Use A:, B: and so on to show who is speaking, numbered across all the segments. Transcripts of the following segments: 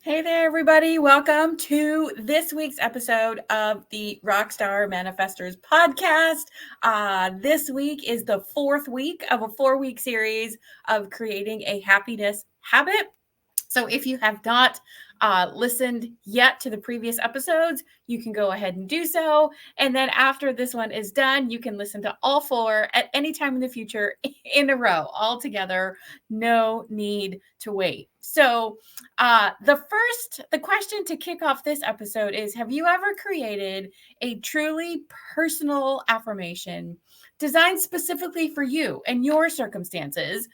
A: Hey there, everybody. Welcome to this week's episode of the Rockstar Manifestors podcast. This week is the fourth week of a 4-week series of creating a happiness habit. So if you have not listened yet to the previous episodes, you can go ahead and do so. And then after this one is done, you can listen to all 4 at any time in the future in a row, all together. No need to wait. So the question to kick off this episode is, have you ever created a truly personal affirmation designed specifically for you and your circumstances,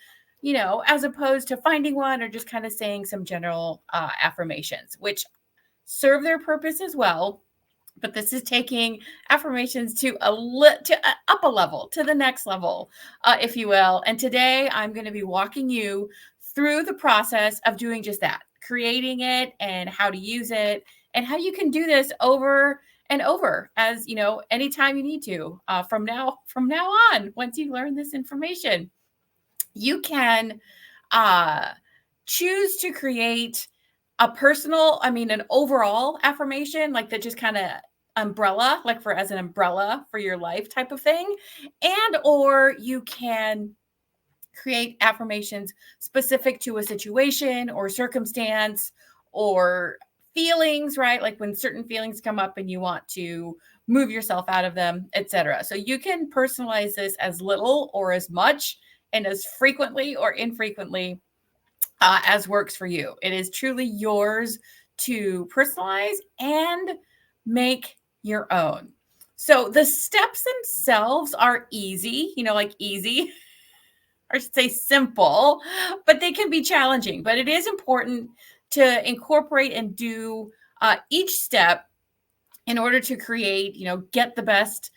A: as opposed to finding one or just kind of saying some general affirmations, which serve their purpose as well. But this is taking affirmations to up a level, to the next level, if you will. And today I'm going to be walking you through the process of doing just that, creating it and how to use it and how you can do this over and over, as anytime you need to, from now on. Once you learn this information, you can choose to create an overall affirmation, like that just kind of umbrella, like as an umbrella for your life type of thing. And or you can create affirmations specific to a situation or circumstance or feelings, right? Like when certain feelings come up and you want to move yourself out of them, etc. So you can personalize this as little or as much and as frequently or infrequently as works for you. It is truly yours to personalize and make your own. So the steps themselves are easy, easy, or I should say simple, but they can be challenging. But it is important to incorporate and do each step in order to create, get the best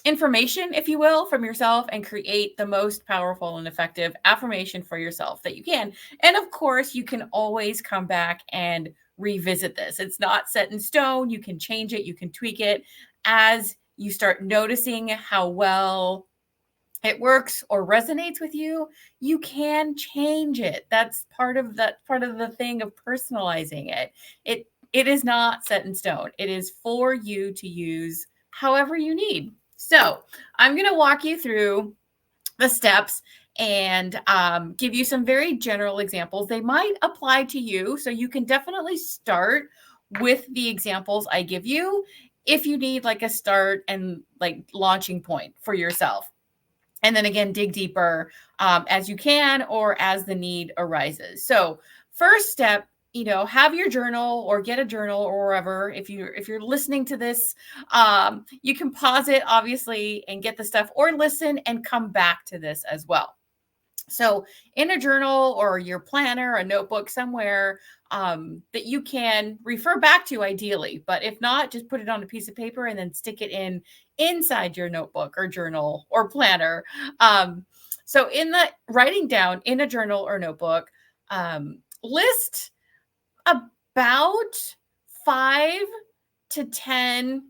A: information, if you will, from yourself and create the most powerful and effective affirmation for yourself that you can. And of course, you can always come back and revisit this. It's not set in stone. You can change it. You can tweak it as you start noticing how well it works or resonates with you. You can change it. That's part of the thing of personalizing it. It is not set in stone. It is for you to use however you need. So I'm going to walk you through the steps and give you some very general examples. They might apply to you, so you can definitely start with the examples I give you if you need like a start and like launching point for yourself. And then again, dig deeper as you can or as the need arises. So first step, have your journal or get a journal or wherever. If you're listening to this, you can pause it obviously and get the stuff, or listen and come back to this as well. So in a journal or your planner, a notebook somewhere that you can refer back to ideally, but if not, just put it on a piece of paper and then stick it inside your notebook or journal or planner. So in the writing down in a journal or notebook, list about 5 to 10.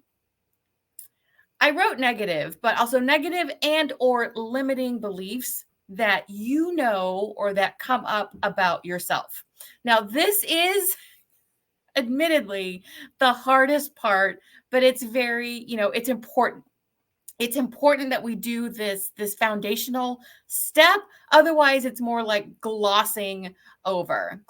A: I wrote negative, but also negative and or limiting beliefs that or that come up about yourself. Now, this is admittedly the hardest part, but it's very, it's important. It's important that we do this foundational step. Otherwise, it's more like glossing over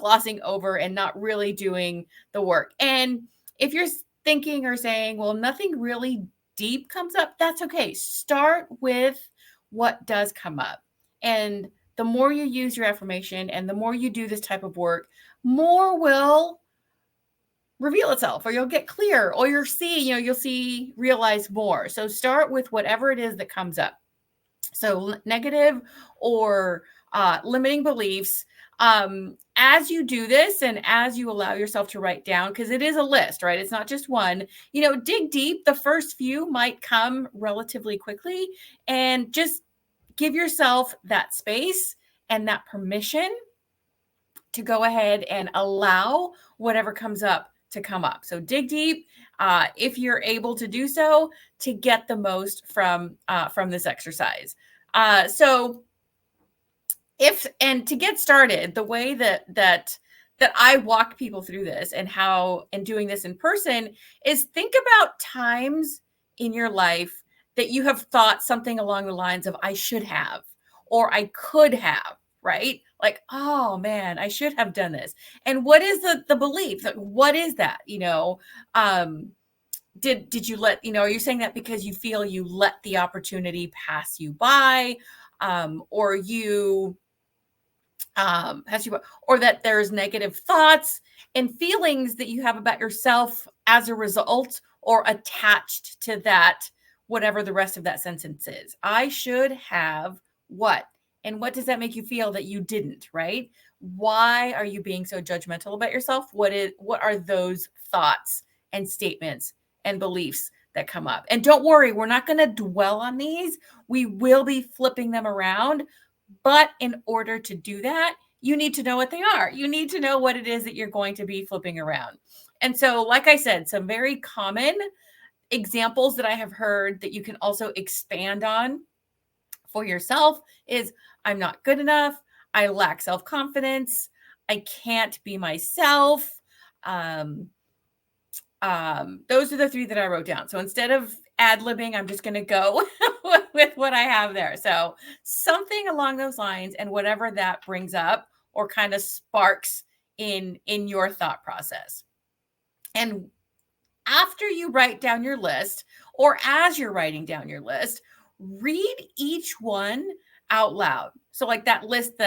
A: and not really doing the work. And if you're thinking or saying, well, nothing really deep comes up, that's okay. Start with what does come up. And the more you use your affirmation and the more you do this type of work, more will reveal itself, or you'll get clear, or realize more. So start with whatever it is that comes up. So negative or limiting beliefs. As you do this and as you allow yourself to write down, because it is a list, right? It's not just one, dig deep. The first few might come relatively quickly, and just give yourself that space and that permission to go ahead and allow whatever comes up to come up. So dig deep if you're able to do so, to get the most from this exercise. So to get started, the way that that I walk people through this and how, and doing this in person, is think about times in your life that you have thought something along the lines of, I should have, or I could have, right? Like, oh man, I should have done this. And what is the belief? Like, what is that? Did you let, are you saying that because you feel you let the opportunity pass you by? Or you pass you by, or that there's negative thoughts and feelings that you have about yourself as a result, or attached to that, whatever the rest of that sentence is. I should have what? And what does that make you feel that you didn't, right? Why are you being so judgmental about yourself? What are those thoughts and statements and beliefs that come up? And don't worry, we're not going to dwell on these. We will be flipping them around. But in order to do that, you need to know what they are. You need to know what it is that you're going to be flipping around. And so, like I said, some very common examples that I have heard that you can also expand on for yourself is, I'm not good enough. I lack self-confidence. I can't be myself. Those are the three that I wrote down. So instead of ad-libbing, I'm just going to go with what I have there. So something along those lines, and whatever that brings up or kind of sparks in your thought process. And after you write down your list, or as you're writing down your list, read each one out loud. So like that list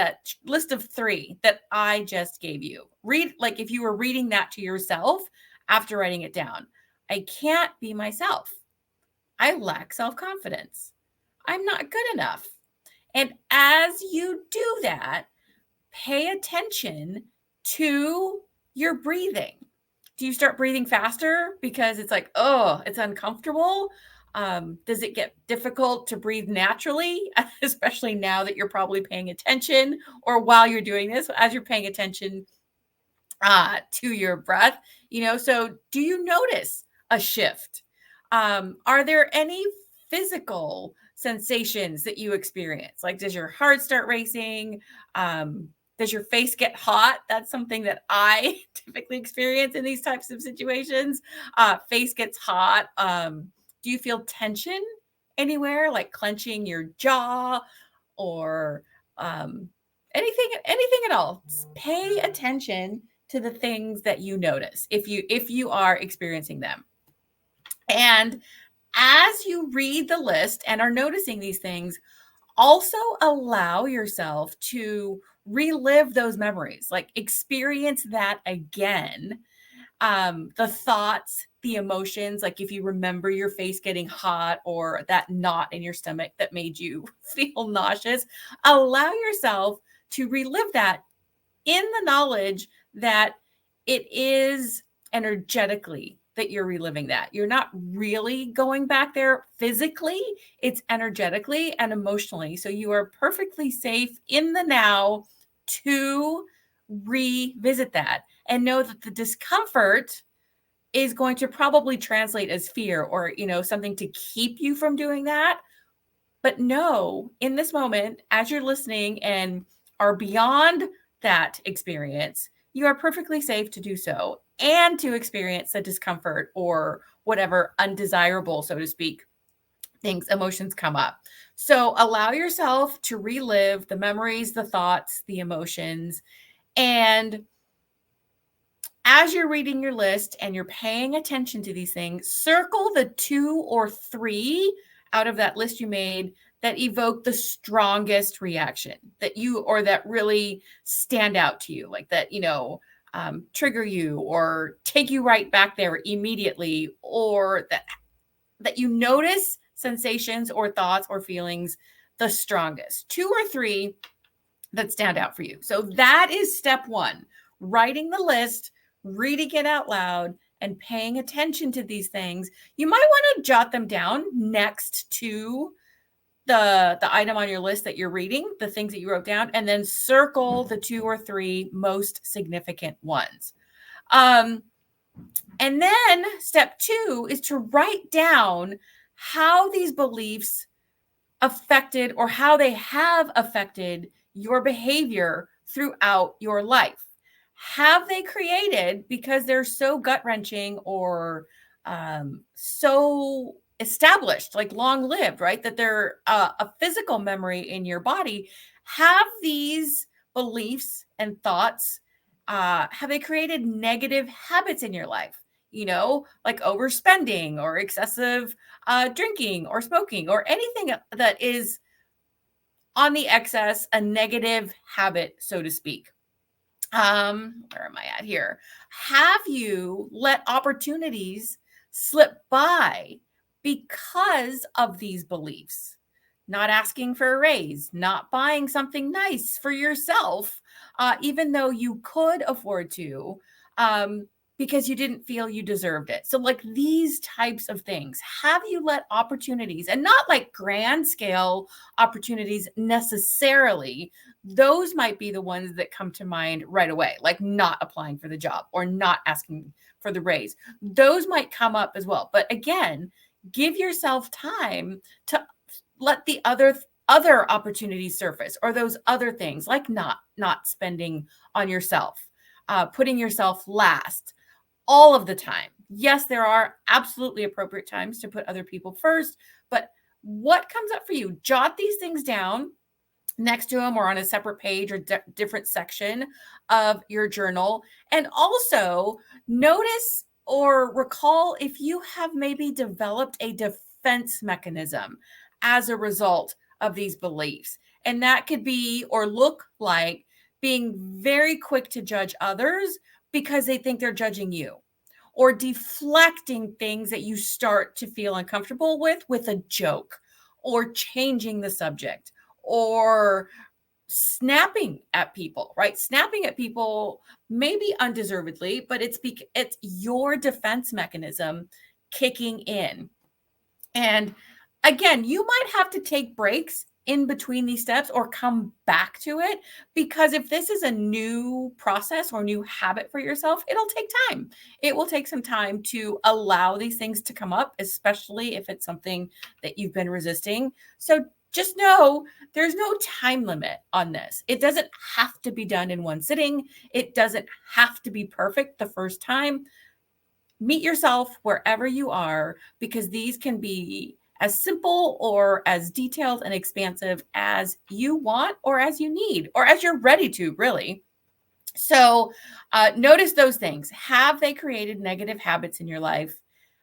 A: of 3 that I just gave you. Read, like if you were reading that to yourself after writing it down. I can't be myself. I lack self-confidence. I'm not good enough. And as you do that, pay attention to your breathing. Do you start breathing faster because it's like, oh, it's uncomfortable? Does it get difficult to breathe naturally, especially now that you're probably paying attention, or while you're doing this, as you're paying attention to your breath? So do you notice a shift? Are there any physical sensations that you experience? Like, does your heart start racing? Does your face get hot? That's something that I typically experience in these types of situations. Face gets hot. Do you feel tension anywhere, like clenching your jaw, or anything at all? Pay attention to the things that you notice if you are experiencing them. And as you read the list and are noticing these things, also allow yourself to relive those memories, like experience that again. The thoughts, the emotions, like if you remember your face getting hot, or that knot in your stomach that made you feel nauseous, allow yourself to relive that in the knowledge that it is energetically that you're reliving that. You're not really going back there physically, it's energetically and emotionally. So you are perfectly safe in the now to revisit that, and know that the discomfort is going to probably translate as fear, or something to keep you from doing that. But know in this moment, as you're listening and are beyond that experience, you are perfectly safe to do so, and to experience the discomfort or whatever undesirable, so to speak, emotions come up. So allow yourself to relive the memories, the thoughts, the emotions. And as you're reading your list and you're paying attention to these things, circle the 2 or 3 out of that list you made that evoke the strongest reaction that really stand out to you, like that, trigger you or take you right back there immediately, or that you notice sensations or thoughts or feelings the strongest. 2 or 3 that stand out for you. So that is step 1, writing the list, reading it out loud, and paying attention to these things. You might want to jot them down next to the item on your list that you're reading, the things that you wrote down, and then circle the 2 or 3 most significant ones. And then step 2 is to write down how these beliefs affected, or how they have affected, your behavior throughout your life. have they created, because they're so gut wrenching or so established, like long lived, right? That they're a physical memory in your body. Have these beliefs and thoughts, have they created negative habits in your life? Like overspending or excessive drinking or smoking or anything that is on the excess, a negative habit, so to speak. Where am I at here? Have you let opportunities slip by because of these beliefs? Not asking for a raise, not buying something nice for yourself, even though you could afford to, because you didn't feel you deserved it. So, like these types of things, have you let opportunities, and not like grand scale opportunities necessarily, those might be the ones that come to mind right away, like not applying for the job or not asking for the raise. Those might come up as well. But again, give yourself time to let the other opportunities surface, or those other things, like not spending on yourself, putting yourself last all of the time. Yes, there are absolutely appropriate times to put other people first, but what comes up for you? Jot these things down next to them or on a separate page or different section of your journal. And also notice or recall if you have maybe developed a defense mechanism as a result of these beliefs. And that could be or look like being very quick to judge others because they think they're judging you, or deflecting things that you start to feel uncomfortable with a joke, or changing the subject, or snapping at people, right? Snapping at people maybe undeservedly, but it's your defense mechanism kicking in. And again, you might have to take breaks in between these steps or come back to it, because if this is a new process or new habit for yourself, it'll take time. It will take some time to allow these things to come up, especially if it's something that you've been resisting. So just know there's no time limit on this. It doesn't have to be done in one sitting. It doesn't have to be perfect the first time. Meet yourself wherever you are, because these can be as simple or as detailed and expansive as you want, or as you need, or as you're ready to, really. So notice those things. Have they created negative habits in your life?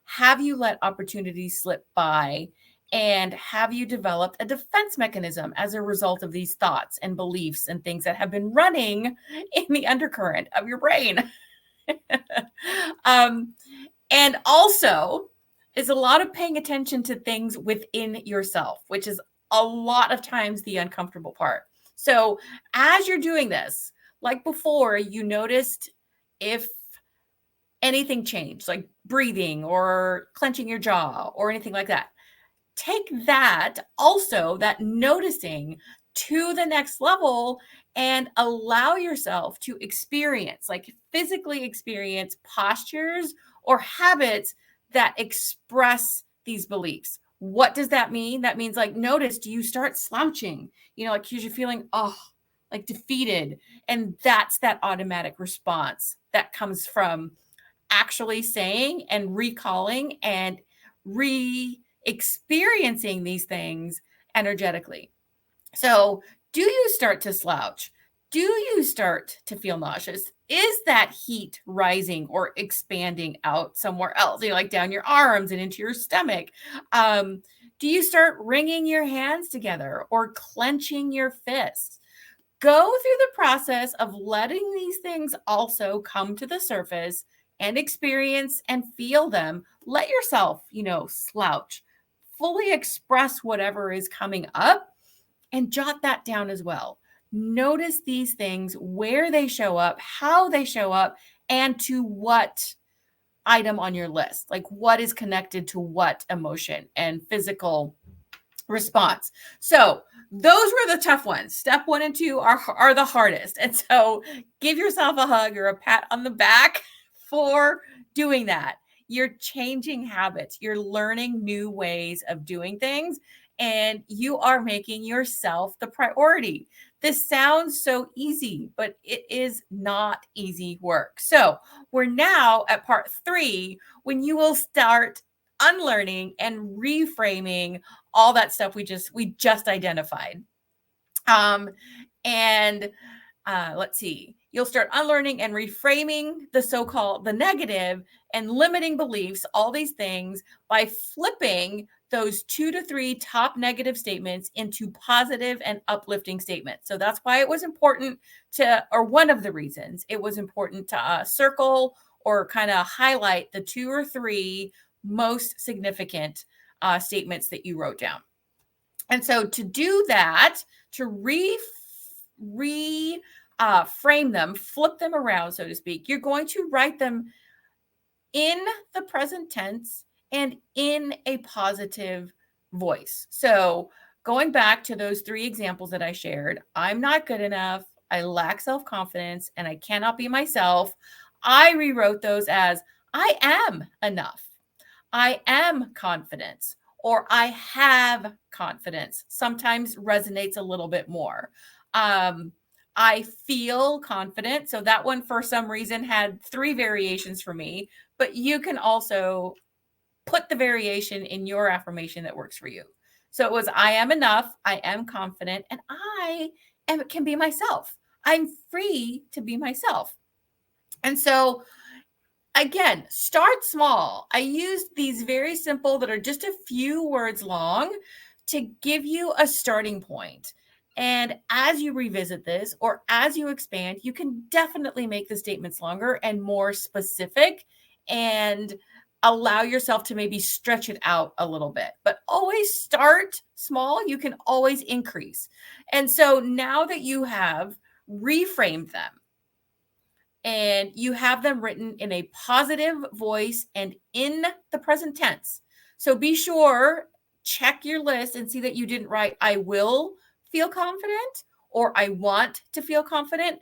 A: Have you let opportunities slip by? And have you developed a defense mechanism as a result of these thoughts and beliefs and things that have been running in the undercurrent of your brain? And also, is a lot of paying attention to things within yourself, which is a lot of times the uncomfortable part. So as you're doing this, like before, you noticed if anything changed, like breathing or clenching your jaw or anything like that. Take that also, that noticing, to the next level, and allow yourself to experience, like physically experience postures or habits that express these beliefs. What does that mean? That means, like, notice, do you start slouching? Like, because you're feeling, like defeated. And that's that automatic response that comes from actually saying and recalling and experiencing these things energetically. So, do you start to slouch? Do you start to feel nauseous? Is that heat rising or expanding out somewhere else, like down your arms and into your stomach? Do you start wringing your hands together or clenching your fists? Go through the process of letting these things also come to the surface and experience and feel them. Let yourself, slouch, fully express whatever is coming up, and jot that down as well. Notice these things, where they show up, how they show up, and to what item on your list. Like, what is connected to what emotion and physical response. So those were the tough ones. Step 1 and 2 are the hardest. And so give yourself a hug or a pat on the back for doing that. You're changing habits. You're learning new ways of doing things, and you are making yourself the priority. This sounds so easy, but it is not easy work. So we're now at part 3, when you will start unlearning and reframing all that stuff we just identified. And let's see, you'll start unlearning and reframing the negative and limiting beliefs, all these things, by flipping those 2 to 3 top negative statements into positive and uplifting statements. So that's why it was important or one of the reasons it was important to circle or kind of highlight the 2 or 3 most significant statements that you wrote down. And so to do that, to frame them, flip them around, so to speak, you're going to write them in the present tense and in a positive voice. So going back to those 3 examples that I shared, I'm not good enough, I lack self-confidence, and I cannot be myself. I rewrote those as I am enough, I am confident, or I have confidence. Sometimes resonates a little bit more. I feel confident. So that one, for some reason, had 3 variations for me, but you can also put the variation in your affirmation that works for you. So it was, I am enough, I am confident, and can be myself. I'm free to be myself. And so again, start small. I used these very simple that are just a few words long to give you a starting point. And as you revisit this or as you expand, you can definitely make the statements longer and more specific and allow yourself to maybe stretch it out a little bit. But always start small. You can always increase. And so now that you have reframed them, and you have them written in a positive voice and in the present tense. So be sure, check your list and see that you didn't write, I will feel confident or I want to feel confident.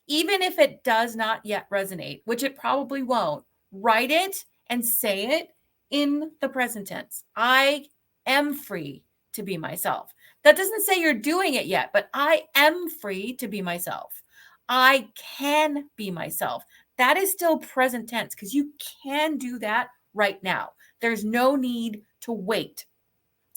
A: Even if it does not yet resonate, which it probably won't, write it and say it in the present tense. I am free to be myself. That doesn't say you're doing it yet, but I am free to be myself. I can be myself. That is still present tense because you can do that right now. There's no need to wait.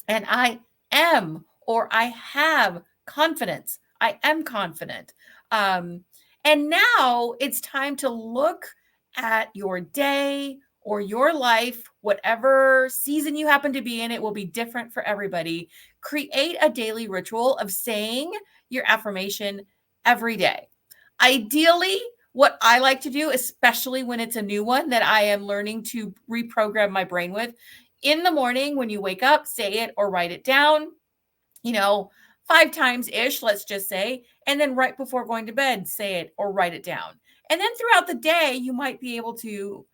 A: And I am, or I have confidence. I am confident. And now it's time to look at your day or your life, whatever season you happen to be in. It will be different for everybody. Create a daily ritual of saying your affirmation every day. Ideally, what I like to do, especially when it's a new one that I am learning to reprogram my brain with, in the morning when you wake up, say it or write it down, 5 times ish, let's just say. And then right before going to bed, say it or write it down. And then throughout the day, you might be able to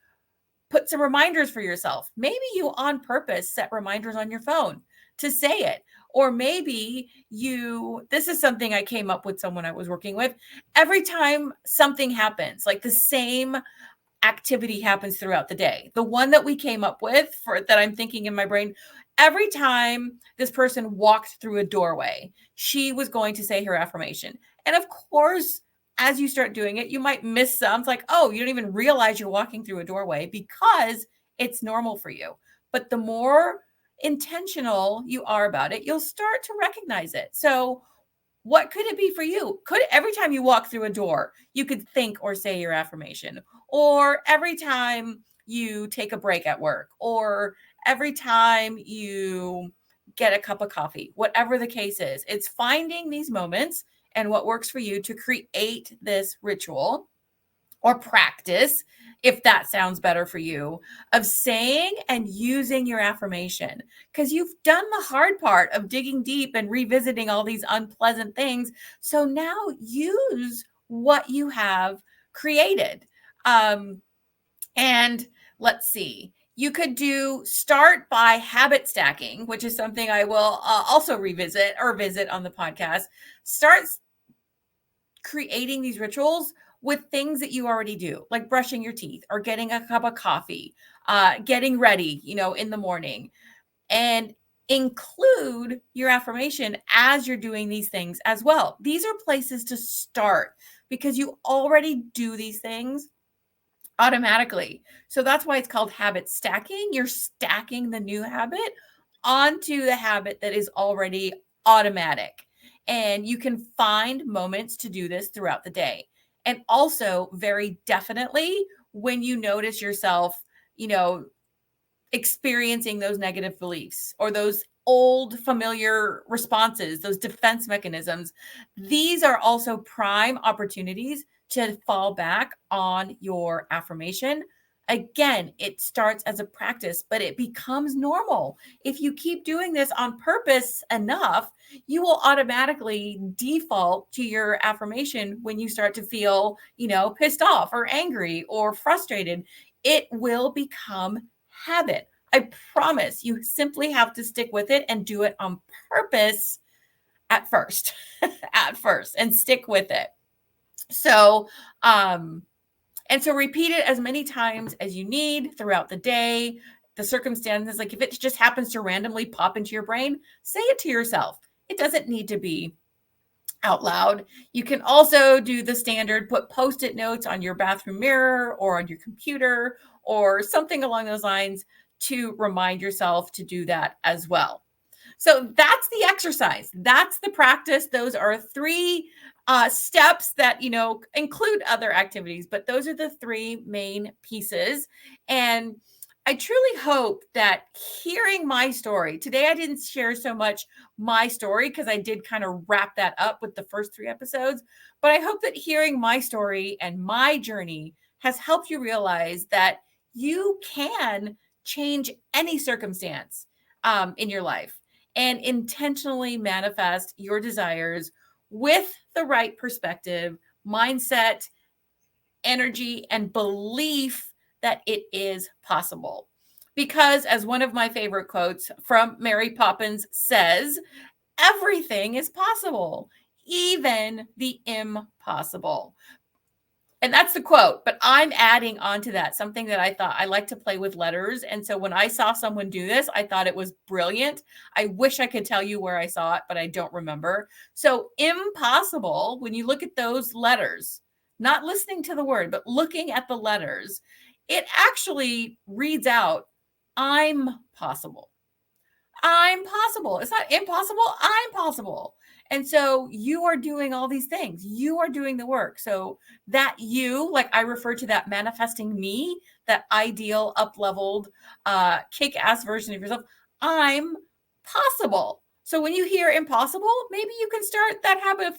A: put some reminders for yourself. Maybe you on purpose set reminders on your phone to say it. Or maybe this is something I came up with someone I was working with. Every time something happens, like the same activity happens throughout the day, the one that we came up with that I'm thinking in my brain, every time this person walked through a doorway, she was going to say her affirmation. And of course, as you start doing it, you might miss some. It's like, oh, you don't even realize you're walking through a doorway because it's normal for you. But the more intentional you are about it, you'll start to recognize it. So what could it be for you? Could every time you walk through a door, you could think or say your affirmation, or every time you take a break at work, or every time you get a cup of coffee, whatever the case is, it's finding these moments and what works for you to create this ritual or practice, if that sounds better for you, of saying and using your affirmation, because you've done the hard part of digging deep and revisiting all these unpleasant things. So now use what you have created. And let's see, you could start by habit stacking, which is something I will also revisit or visit on the podcast. Start creating these rituals with things that you already do, like brushing your teeth or getting a cup of coffee, getting ready, in the morning. And include your affirmation as you're doing these things as well. These are places to start because you already do these things automatically. So that's why it's called habit stacking. You're stacking the new habit onto the habit that is already automatic. And you can find moments to do this throughout the day. And also, very definitely, when you notice yourself, you know, experiencing those negative beliefs or those old familiar responses, those defense mechanisms, these are also prime opportunities to fall back on your affirmation. Again, it starts as a practice, but it becomes normal. If you keep doing this on purpose enough, you will automatically default to your affirmation when you start to feel, pissed off or angry or frustrated. It will become habit. I promise you simply have to stick with it and do it on purpose at first, and stick with it. So, and so repeat it as many times as you need throughout the day. The circumstances, like if it just happens to randomly pop into your brain, say it to yourself. It doesn't need to be out loud. You can also do the standard, put Post-it notes on your bathroom mirror or on your computer or something along those lines to remind yourself to do that as well. So that's the exercise. That's the practice. Those are 3 steps that, include other activities, but those are the 3 main pieces. And I truly hope that hearing my story today, I didn't share so much my story because I did kind of wrap that up with the first 3 episodes. But I hope that hearing my story and my journey has helped you realize that you can change any circumstance in your life and intentionally manifest your desires with the right perspective, mindset, energy, and belief that it is possible. Because, as one of my favorite quotes from Mary Poppins says, everything is possible, even the impossible. And that's the quote, but I'm adding on to that something that I thought I like to play with letters. And so when I saw someone do this, I thought it was brilliant. I wish I could tell you where I saw it, but I don't remember. So impossible, when you look at those letters, not listening to the word, but looking at the letters, it actually reads out, I'm possible. I'm possible. It's not impossible. I'm possible. And so you are doing all these things. You are doing the work. So that you, like I refer to that manifesting me, that ideal up-leveled, kick-ass version of yourself, I'm possible. So when you hear impossible, maybe you can start that habit of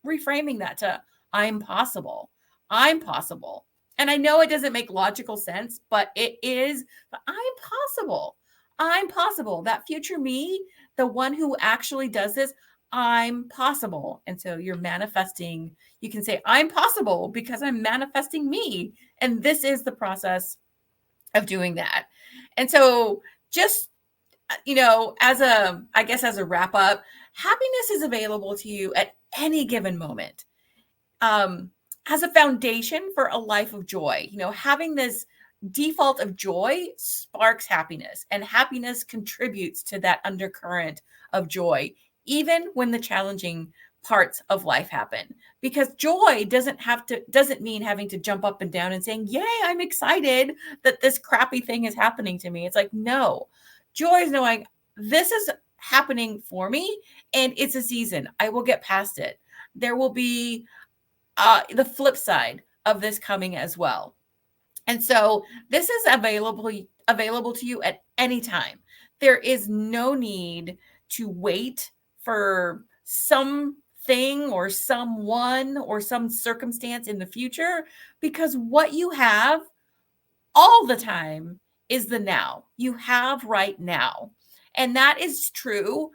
A: reframing that to I'm possible. I'm possible. And I know it doesn't make logical sense, but it is, but I'm possible. I'm possible. That future me, the one who actually does this, I'm possible. And so you're manifesting, you can say, I'm possible because I'm manifesting me. And this is the process of doing that. And so just, as a wrap up, happiness is available to you at any given moment. As a foundation for a life of joy, having this default of joy sparks happiness, and happiness contributes to that undercurrent of joy, even when the challenging parts of life happen. Because joy doesn't mean having to jump up and down and saying, yay, I'm excited that this crappy thing is happening to me. It's like, no, joy is knowing this is happening for me and it's a season. I will get past it. There will be the flip side of this coming as well. And so this is available to you at any time. There is no need to wait for something or someone or some circumstance in the future, because what you have all the time is the now. You have right now. And that is true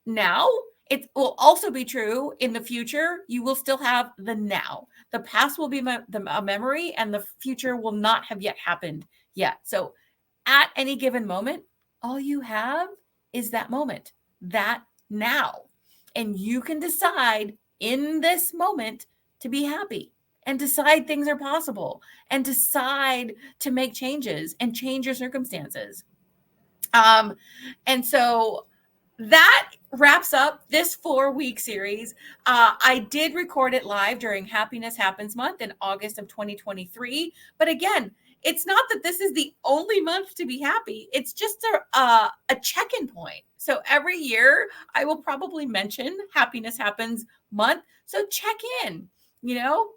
A: now. It will also be true in the future. You will still have the now. The past will be a memory, and the future will not have yet happened yet. So at any given moment, all you have is that moment, that now. And you can decide in this moment to be happy and decide things are possible and decide to make changes and change your circumstances. And so that wraps up this 4-week series. I did record it live during Happiness Happens Month in August of 2023. But again, it's not that this is the only month to be happy. It's just a check-in point. So every year I will probably mention Happiness Happens Month. So check in, you know,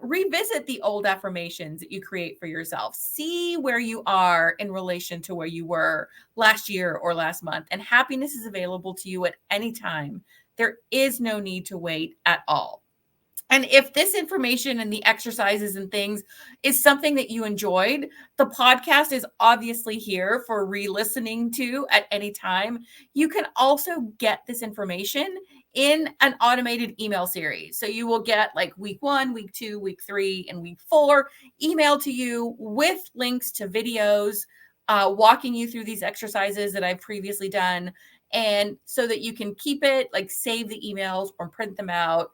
A: revisit the old affirmations that you create for yourself. See where you are in relation to where you were last year or last month. And happiness is available to you at any time. There is no need to wait at all. And if this information and the exercises and things is something that you enjoyed, the podcast is obviously here for re-listening to at any time. You can also get this information in an automated email series. So you will get like week 1, week 2, week 3, and week 4 emailed to you with links to videos walking you through these exercises that I've previously done. And so that you can keep it, like save the emails or print them out.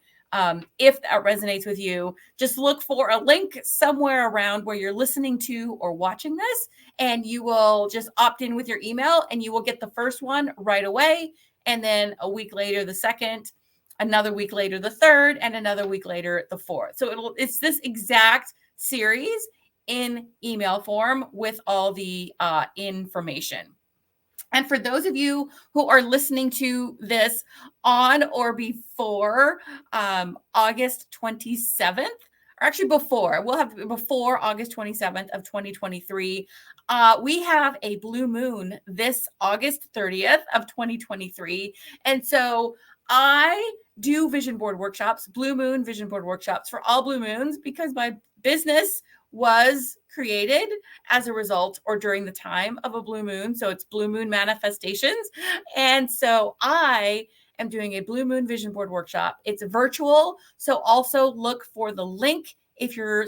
A: If that resonates with you, just look for a link somewhere around where you're listening to or watching this, and you will just opt in with your email and you will get the first one right away. And then a week later, the second, another week later, the third, and another week later, the fourth. So it's this exact series in email form with all the information. And for those of you who are listening to this on or before August 27th, or actually before, we'll have before August 27th of 2023, we have a blue moon this August 30th of 2023. And so I do vision board workshops, blue moon vision board workshops for all blue moons, because my business was created as a result or during the time of a blue moon. So it's blue moon manifestations. And so I am doing a blue moon vision board workshop. It's virtual. So also look for the link if you're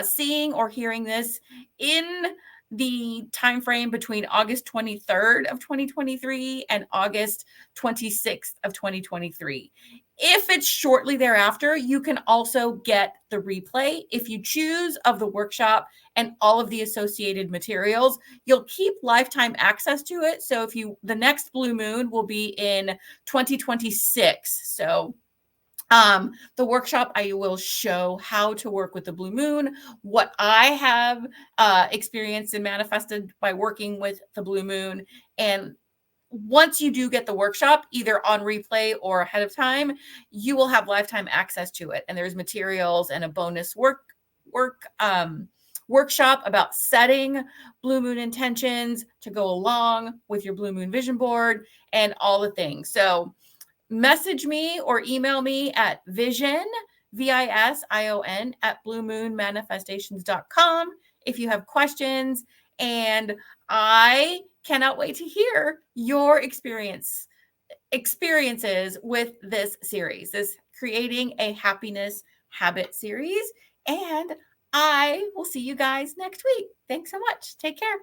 A: seeing or hearing this in the time frame between August 23rd of 2023 and August 26th of 2023. If it's shortly thereafter, you can also get the replay if you choose of the workshop and all of the associated materials. You'll keep lifetime access to it. So if the next blue moon will be in 2026. So the workshop, I will show how to work with the blue moon, what I have experienced and manifested by working with the blue moon. And once you do get the workshop, either on replay or ahead of time, you will have lifetime access to it. And there's materials and a bonus workshop about setting blue moon intentions to go along with your blue moon vision board and all the things. So message me or email me at vision, VISION, at bluemoonmanifestations.com if you have questions. And I cannot wait to hear your experiences with this series, this Creating a Happiness Habit series. And I will see you guys next week. Thanks so much. Take care.